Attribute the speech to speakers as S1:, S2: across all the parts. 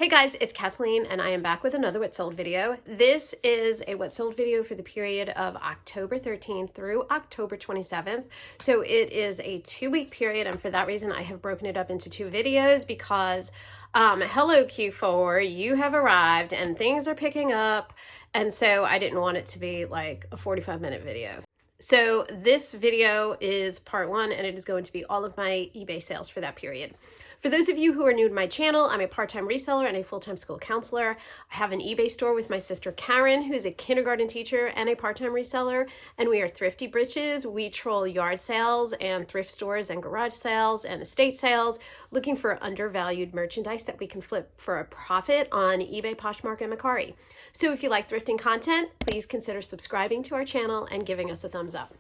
S1: Hey guys, it's Kathleen and I am back with another What Sold video. This is a What Sold video for the period of October 13th through October 27th. So it is a 2-week period, and for that reason I have broken it up into 2 videos because hello Q4, you have arrived and things are picking up, and so I didn't want it to be like a 45-minute video. So this video is part 1 and it is going to be all of my eBay sales for that period. For those of you who are new to my channel, I'm a part-time reseller and a full-time school counselor. I have an eBay store with my sister Karen, who is a kindergarten teacher and a part-time reseller, and we are thrifty britches. We troll yard sales and thrift stores and garage sales and estate sales, looking for undervalued merchandise that we can flip for a profit on eBay, Poshmark, and Mercari. So if you like thrifting content, please consider subscribing to our channel and giving us a thumbs up.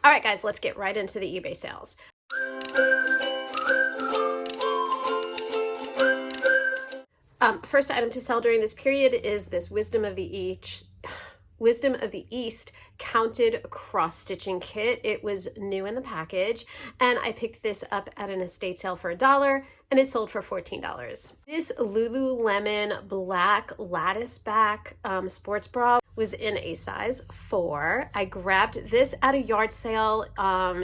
S1: All right, guys, let's get right into the eBay sales. First item to sell during this period is this Wisdom of the East counted cross-stitching kit. It was new in the package, and I picked this up at an estate sale for $1, and it sold for $14. This Lululemon black lattice back sports bra was in a size 4. I grabbed this at a yard sale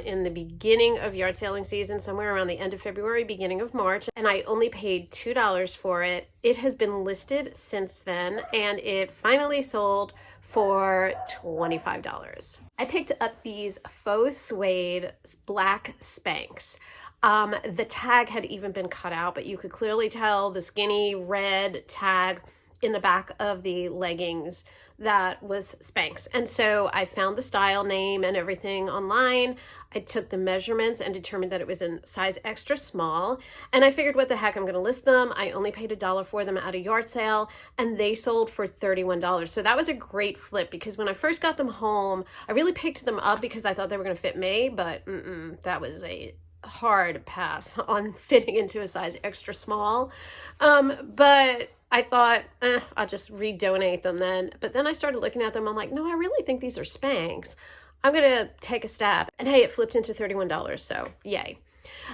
S1: in the beginning of yard selling season, somewhere around the end of February, beginning of March, and I only paid $2 for it. It has been listed since then, and it finally sold for $25. I picked up these Faux Suede black Spanx. The tag had even been cut out, but you could clearly tell the skinny red tag in the back of the leggings that was Spanx. And so I found the style name and everything online. I took the measurements and determined that it was in size extra small. And I figured, what the heck, I'm going to list them. I only paid $1 for them at a yard sale, and they sold for $31. So that was a great flip, because when I first got them home, I really picked them up because I thought they were going to fit me, but that was a hard pass on fitting into a size extra small. But I thought, I'll just redonate them then. But then I started looking at them. I'm like, no, I really think these are Spanx. I'm going to take a stab. And hey, it flipped into $31, so yay.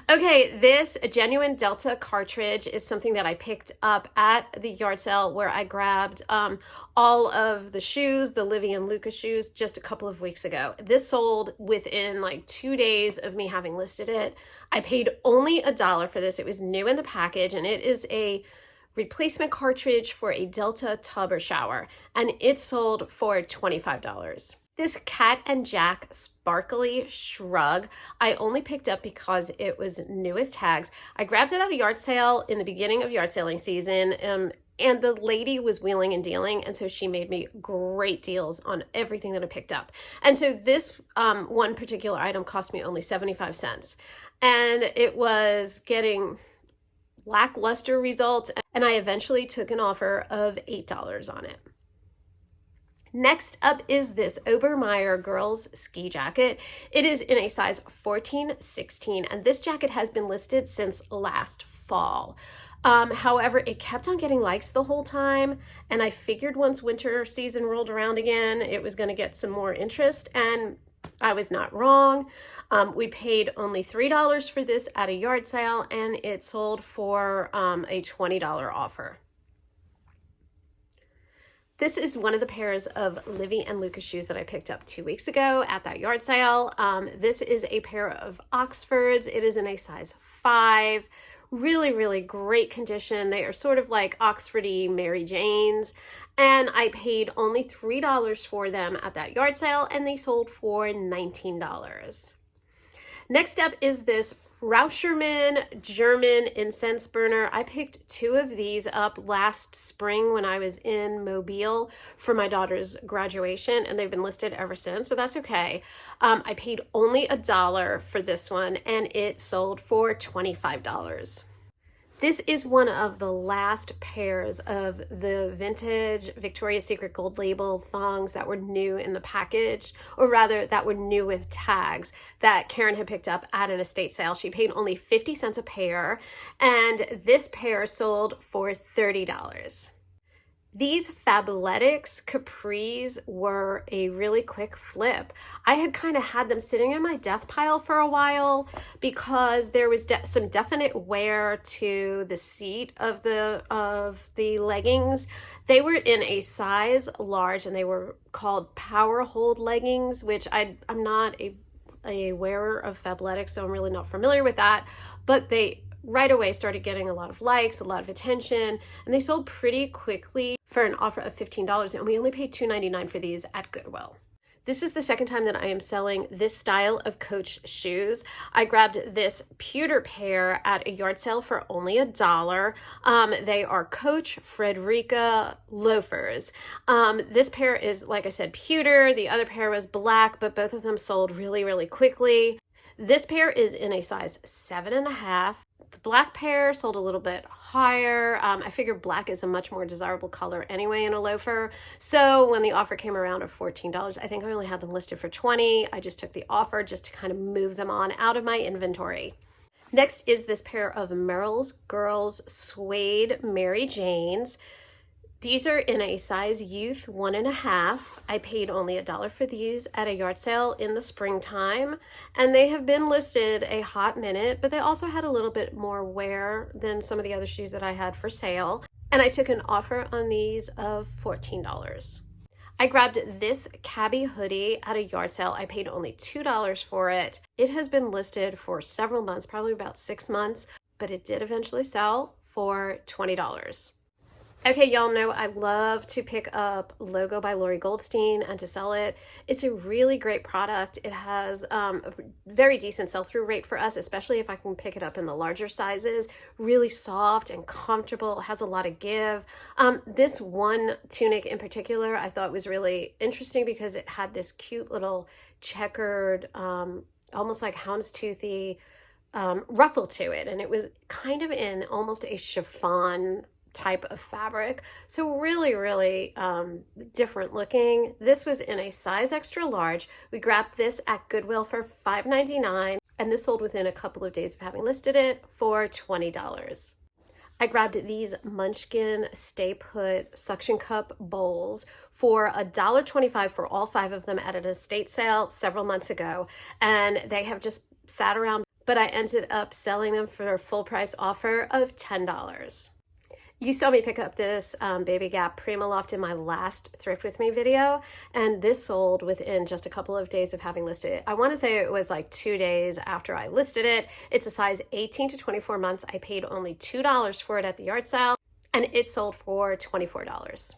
S1: Okay, this genuine Delta cartridge is something that I picked up at the yard sale, where I grabbed all of the shoes, the Livie and Luca shoes, just a couple of weeks ago. This sold within like 2 days of me having listed it. I paid only $1 for this. It was new in the package, and it is a replacement cartridge for a Delta tub or shower, and it sold for $25. This Cat and Jack sparkly Shrug, I only picked up because it was new with tags. I grabbed it at a yard sale in the beginning of yard selling season, and the lady was wheeling and dealing, and so she made me great deals on everything that I picked up. And so this one particular item cost me only 75 cents, and it was getting lackluster results, and I eventually took an offer of $8 on it. Next up is this Obermeyer girls ski jacket. It is in a size 14-16, and this jacket has been listed since last fall. However, it kept on getting likes the whole time, and I figured once winter season rolled around again, it was going to get some more interest, and I was not wrong. We paid only $3 for this at a yard sale, and it sold for a $20 offer. This is one of the pairs of Livie and Luca shoes that I picked up 2 weeks ago at that yard sale. This is a pair of Oxfords. It is in a size 5. Really, really great condition. They are sort of like Oxfordy Mary Janes, and I paid only $3 for them at that yard sale, and they sold for $19. Next up is this Rauchermann German incense burner. I picked 2 of these up last spring when I was in Mobile for my daughter's graduation, and they've been listed ever since, but that's okay. I paid only $1 for this one, and it sold for $25. This is one of the last pairs of the vintage Victoria's Secret gold label thongs that were new in the package, or rather that were new with tags, that Karen had picked up at an estate sale. She paid only 50 cents a pair, and this pair sold for $30. These Fabletics capris were a really quick flip. I had kind of had them sitting in my death pile for a while because there was some definite wear to the seat of the leggings. They were in a size large and they were called PowerHold leggings, which I'm not a wearer of Fabletics, so I'm really not familiar with that, but they right away started getting a lot of likes, a lot of attention, and they sold pretty quickly for an offer of $15, and we only paid $2.99 for these at Goodwill. This is the second time that I am selling this style of Coach shoes. I grabbed this pewter pair at a yard sale for only $1. They are Coach Fredrica loafers. This pair is, like I said, pewter. The other pair was black, but both of them sold really, really quickly. This pair is in a size 7.5. The black pair sold a little bit higher. I figured black is a much more desirable color anyway in a loafer. So when the offer came around of $14, I think I only had them listed for $20. I just took the offer just to kind of move them on out of my inventory. Next is this pair of Merrell's Girls Suede Mary Janes. These are in a size youth 1.5. I paid only $1 for these at a yard sale in the springtime, and they have been listed a hot minute, but they also had a little bit more wear than some of the other shoes that I had for sale, and I took an offer on these of $14. I grabbed this cabbie hoodie at a yard sale. I paid only $2 for it. It has been listed for several months, probably about 6 months, but it did eventually sell for $20. Okay, y'all know I love to pick up Logo by Lori Goldstein and to sell it. It's a really great product. It has a very decent sell-through rate for us, especially if I can pick it up in the larger sizes. Really soft and comfortable, has a lot of give. This one tunic in particular I thought was really interesting because it had this cute little checkered, almost like houndstoothy ruffle to it. And it was kind of in almost a chiffon type of fabric, so really different looking. This was in a size extra large. We grabbed this at Goodwill for $5.99, and this sold within a couple of days of having listed it for $20. I grabbed these Munchkin Stay Put suction cup bowls for $1.25 for all 5 of them at an estate sale several months ago, and they have just sat around, but I ended up selling them for a full price offer of $10. You saw me pick up this Baby Gap Prima Loft in my last Thrift With Me video, and this sold within just a couple of days of having listed it. I want to say it was like 2 days after I listed it. It's a size 18 to 24 months. I paid only $2 for it at the yard sale, and it sold for $24.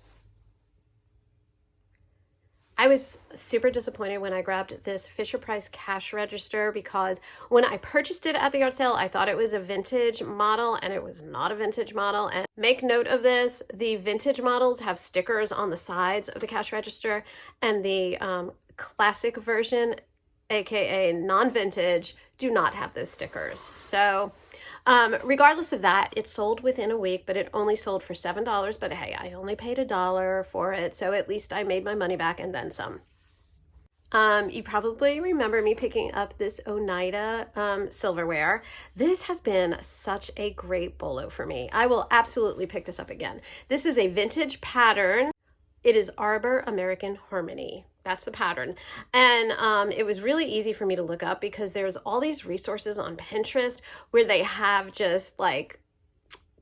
S1: I was super disappointed when I grabbed this Fisher-Price cash register because when I purchased it at the yard sale, I thought it was a vintage model, and it was not a vintage model. And make note of this, the vintage models have stickers on the sides of the cash register, and the classic version, aka non-vintage, do not have those stickers. So regardless of that, it sold within a week, but it only sold for $7. But hey, I only paid $1 for it, so at least I made my money back and then some. You probably remember me picking up this Oneida silverware. This has been such a great bolo for me. I will absolutely pick this up again. This is a vintage pattern. It is Arbor American Harmony. That's the pattern. And it was really easy for me to look up because there's all these resources on Pinterest where they have just like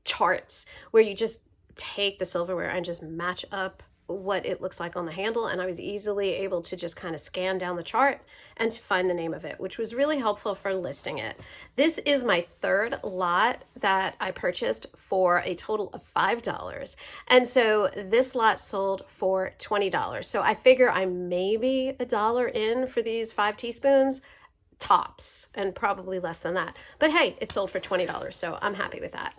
S1: charts where you just take the silverware and just match up what it looks like on the handle, and I was easily able to just kind of scan down the chart and to find the name of it, which was really helpful for listing it. This is my third lot that I purchased for a total of $5, and so this lot sold for $20. So I figure I'm maybe $1 in for these 5 teaspoons tops, and probably less than that, but hey, it sold for $20, so I'm happy with that.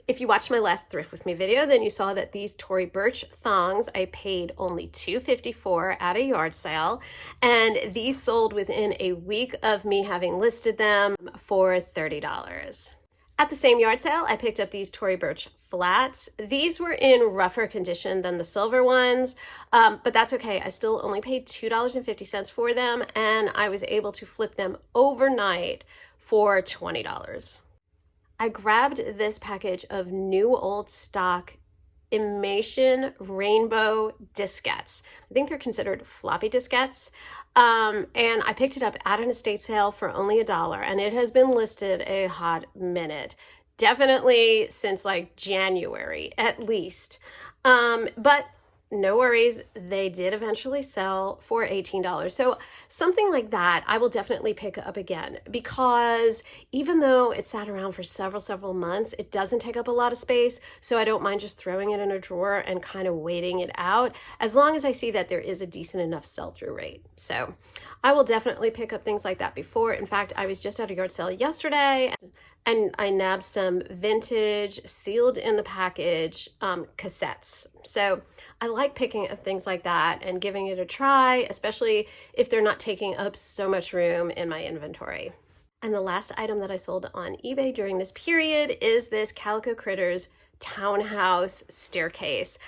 S1: If you watched my last Thrift With Me video, then you saw that these Tory Burch thongs I paid only $2.50 for at a yard sale, and these sold within a week of me having listed them for $30. At the same yard sale, I picked up these Tory Burch flats. These were in rougher condition than the silver ones, but that's okay. I still only paid $2.50 for them, and I was able to flip them overnight for $20. I grabbed this package of new old stock Imation Rainbow Diskettes. I think they're considered floppy diskettes. And I picked it up at an estate sale for only $1, and it has been listed a hot minute. Definitely since like January, at least. But no worries, they did eventually sell for $18. So something like that I will definitely pick up again, because even though it sat around for several months, it doesn't take up a lot of space. So I don't mind just throwing it in a drawer and kind of waiting it out, as long as I see that there is a decent enough sell-through rate. So I will definitely pick up things like that before. In fact, I was just at a yard sale yesterday, and I nabbed some vintage, sealed in the package cassettes. So I like picking up things like that and giving it a try, especially if they're not taking up so much room in my inventory. And the last item that I sold on eBay during this period is this Calico Critters townhouse staircase.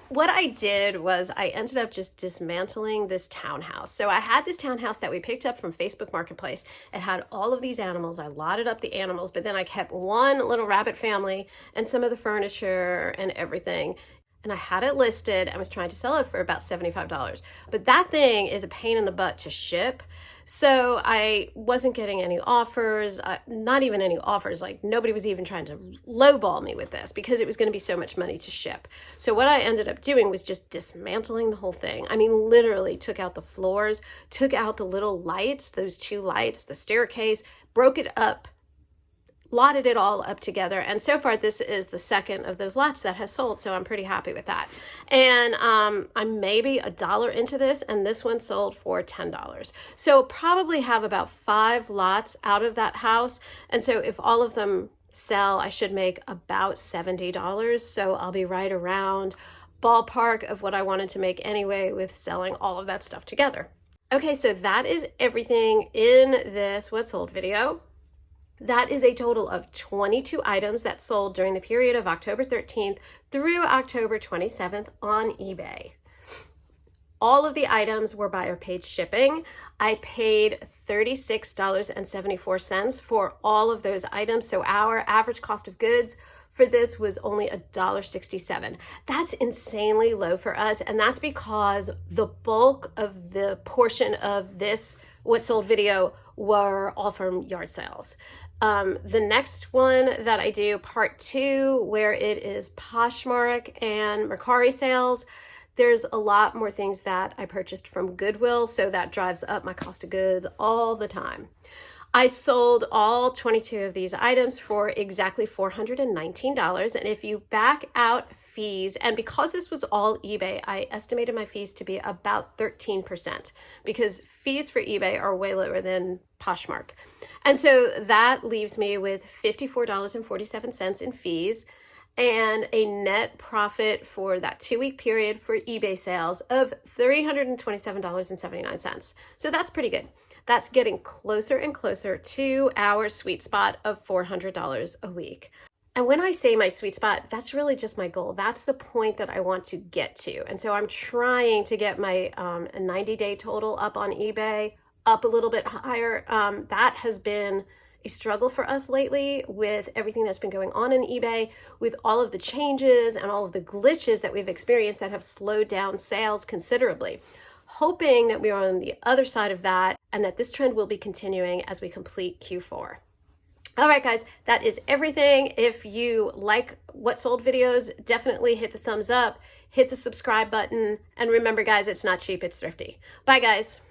S1: What I did was I ended up just dismantling this townhouse. So I had this townhouse that we picked up from Facebook Marketplace. It had all of these animals. I lotted up the animals, but then I kept one little rabbit family and some of the furniture and everything. And I had it listed. I was trying to sell it for about $75. But that thing is a pain in the butt to ship. So I wasn't getting any offers, not even any offers. Like nobody was even trying to lowball me with this, because it was going to be so much money to ship. So what I ended up doing was just dismantling the whole thing. I mean, literally took out the floors, took out the little lights, those 2 lights, the staircase, broke it up, lotted it all up together, and so far this is the second of those lots that has sold, so I'm pretty happy with that. And I'm maybe $1 into this, and this one sold for $10. So probably have about 5 lots out of that house, and so if all of them sell, I should make about $70. So I'll be right around ballpark of what I wanted to make anyway with selling all of that stuff together. Okay, so that is everything in this What Sold video. That is a total of 22 items that sold during the period of October 13th through October 27th on eBay. All of the items were buyer paid shipping. I paid $36.74 for all of those items. So our average cost of goods for this was only $1.67. That's insanely low for us. And that's because the bulk of the portion of this What Sold video were all from yard sales. The next one that I do, part 2, where it is Poshmark and Mercari sales, there's a lot more things that I purchased from Goodwill, so that drives up my cost of goods all the time. I sold all 22 of these items for exactly $419, and if you back out fees, and because this was all eBay, I estimated my fees to be about 13%, because fees for eBay are way lower than Poshmark. And so that leaves me with $54.47 in fees and a net profit for that 2-week period for eBay sales of $327.79. So that's pretty good. That's getting closer and closer to our sweet spot of $400 a week. And when I say my sweet spot, that's really just my goal. That's the point that I want to get to. And so I'm trying to get my 90-day total up on eBay, up a little bit higher. That has been a struggle for us lately with everything that's been going on in eBay, with all of the changes and all of the glitches that we've experienced that have slowed down sales considerably. Hoping that we are on the other side of that and that this trend will be continuing as we complete Q4. All right, guys, that is everything. If you like What Sold videos, definitely hit the thumbs up, hit the subscribe button, and remember, guys, it's not cheap, it's thrifty. Bye, guys.